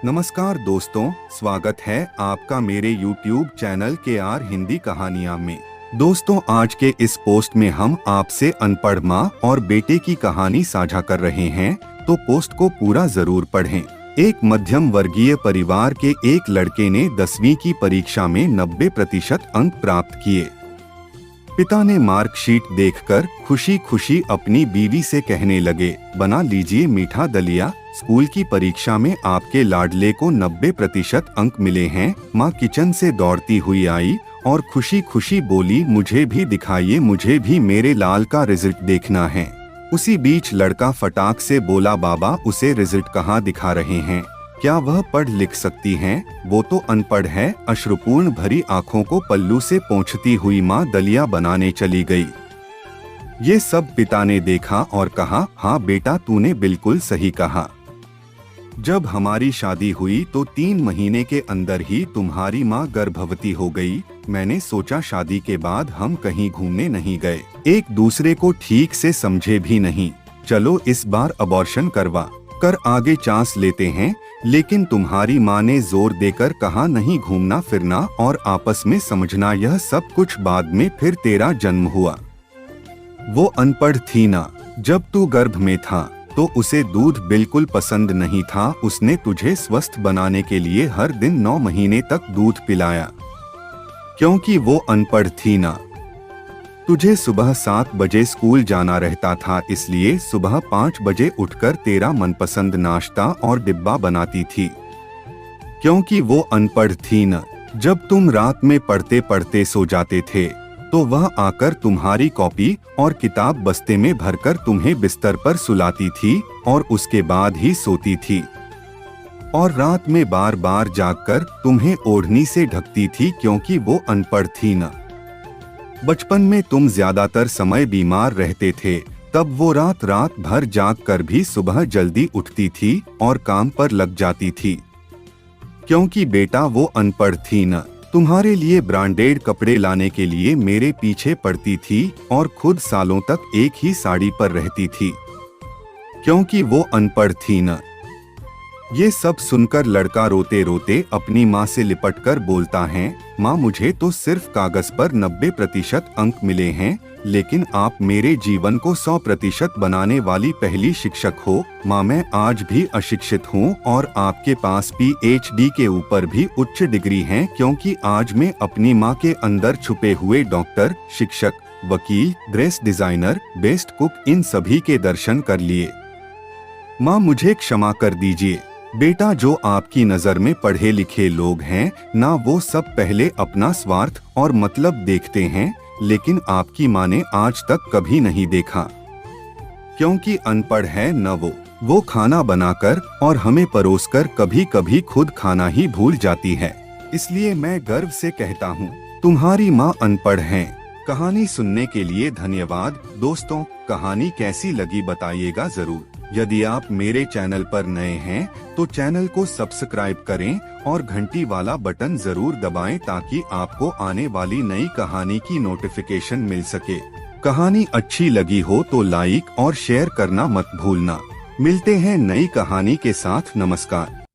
नमस्कार दोस्तों, स्वागत है आपका मेरे YouTube चैनल KR हिंदी कहानियाँ में। दोस्तों, आज के इस पोस्ट में हम आपसे अनपढ़ माँ और बेटे की कहानी साझा कर रहे हैं, तो पोस्ट को पूरा जरूर पढ़ें। एक मध्यम वर्गीय परिवार के एक लड़के ने 10वीं की परीक्षा में 90% अंक प्राप्त किए। पिता ने मार्कशीट देखकर खुशी खुशी अपनी बीवी से कहने लगे, बना लीजिए मीठा दलिया, स्कूल की परीक्षा में आपके लाडले को 90% अंक मिले हैं। माँ किचन से दौड़ती हुई आई और खुशी खुशी बोली, मुझे भी दिखाइए, मुझे भी मेरे लाल का रिजल्ट देखना है। उसी बीच लड़का फटाक से बोला, बाबा उसे रिजल्ट कहाँ दिखा रहे हैं, क्या वह पढ़ लिख सकती हैं? वो तो अनपढ़ है। अश्रुपूर्ण भरी आंखों को पल्लू से पोंछती हुई माँ दलिया बनाने चली गई। ये सब पिता ने देखा और कहा, हाँ बेटा, तूने बिल्कुल सही कहा। जब हमारी शादी हुई तो 3 महीने के अंदर ही तुम्हारी माँ गर्भवती हो गई। मैंने सोचा शादी के बाद हम कहीं घूमने नहीं गए, एक दूसरे को ठीक से समझे भी नहीं। चलो इस बार अबॉर्शन करवा कर आगे चांस लेते हैं। लेकिन तुम्हारी माँ ने जोर देकर कहा, नहीं, घूमना फिरना और आपस में समझना, यह सब कुछ बाद में। फिर तेरा जन्म हुआ। वो अनपढ़ थी ना। जब तू गर्भ में था तो उसे दूध बिल्कुल पसंद नहीं था। उसने तुझे स्वस्थ बनाने के लिए हर दिन 9 महीने तक दूध पिलाया। क्योंकि वो अनपढ़ थी ना। तुझे सुबह 7 बजे स्कूल जाना रहता था, इसलिए सुबह 5 बजे उठकर तेरा मनपसंद नाश्ता और डिब्बा बनाती थी। क्योंकि वो अनपढ़ थी न। जब तुम रात में पढ़ते पढ़ते सो जाते थे तो वह आकर तुम्हारी कॉपी और किताब बस्ते में भरकर तुम्हें बिस्तर पर सुलाती थी और उसके बाद ही सोती थी। और रात में बार बार जागकर तुम्हें ओढ़नी से ढकती थी, क्योंकि वो अनपढ़ थी न। बचपन में तुम ज्यादातर समय बीमार रहते थे, तब वो रात रात भर जाग कर भी सुबह जल्दी उठती थी और काम पर लग जाती थी। क्योंकि बेटा वो अनपढ़ थी न। तुम्हारे लिए ब्रांडेड कपड़े लाने के लिए मेरे पीछे पड़ती थी और खुद सालों तक एक ही साड़ी पर रहती थी। क्योंकि वो अनपढ़ थी न। ये सब सुनकर लड़का रोते रोते अपनी माँ से लिपटकर बोलता है, माँ मुझे तो सिर्फ कागज पर 90% अंक मिले हैं, लेकिन आप मेरे जीवन को 100% बनाने वाली पहली शिक्षक हो। माँ मैं आज भी अशिक्षित हूँ और आपके पास PhD के ऊपर भी उच्च डिग्री है, क्योंकि आज मैं अपनी माँ के अंदर छुपे हुए डॉक्टर, शिक्षक, वकील, ड्रेस डिजाइनर, बेस्ट कुक, इन सभी के दर्शन कर लिए। माँ मुझे क्षमा कर दीजिए। बेटा, जो आपकी नजर में पढ़े लिखे लोग हैं ना, वो सब पहले अपना स्वार्थ और मतलब देखते हैं, लेकिन आपकी माँ ने आज तक कभी नहीं देखा। क्योंकि अनपढ़ है न वो खाना बनाकर और हमें परोसकर कभी कभी खुद खाना ही भूल जाती है। इसलिए मैं गर्व से कहता हूँ, तुम्हारी माँ अनपढ़ है। कहानी सुनने के लिए धन्यवाद। दोस्तों, कहानी कैसी लगी बताइएगा जरूर। यदि आप मेरे चैनल पर नए हैं तो चैनल को सब्सक्राइब करें और घंटी वाला बटन जरूर दबाएं, ताकि आपको आने वाली नई कहानी की नोटिफिकेशन मिल सके। कहानी अच्छी लगी हो तो लाइक और शेयर करना मत भूलना। मिलते हैं नई कहानी के साथ। नमस्कार।